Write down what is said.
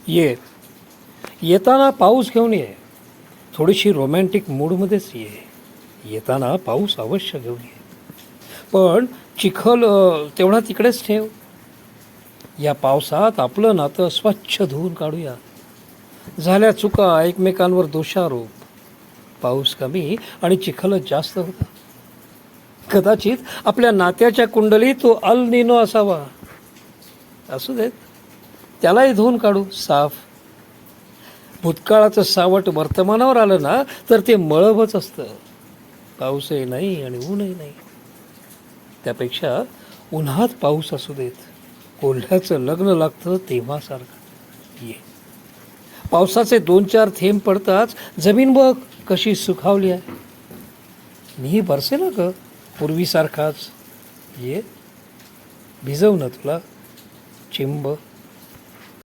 ये येताना पाऊस घेऊन ये. थोडीशी रोमॅन्टिक मूडमध्येच ये. येताना पाऊस अवश्य घेऊन ये. पण चिखल तेवढा तिकडेच ठेव. या पावसात आपलं नातं स्वच्छ धुवून काढूया. झाल्या चुका एकमेकांवर दोषारोप. पाऊस कमी आणि चिखलच जास्त होता. कदाचित आपल्या नात्याच्या कुंडलीत तो अल निनो असावा. असू देत, त्यालाही धुवून काढू साफ. भूतकाळाचं सावट वर्तमानावर आलं ना तर ते मळभच असतं. पाऊसही नाही आणि ऊनही नाही. त्यापेक्षा उन्हात पाऊस असू देत. कोल्ह्याचं लग्न लागतं तेव्हा सारखं. ये पावसाचे 2-4 थेंब पडताच जमीन बघ कशी सुखावली आहे. मीही बरसे ना ग पूर्वीसारखाच. ये भिजव ना तुला चिंब.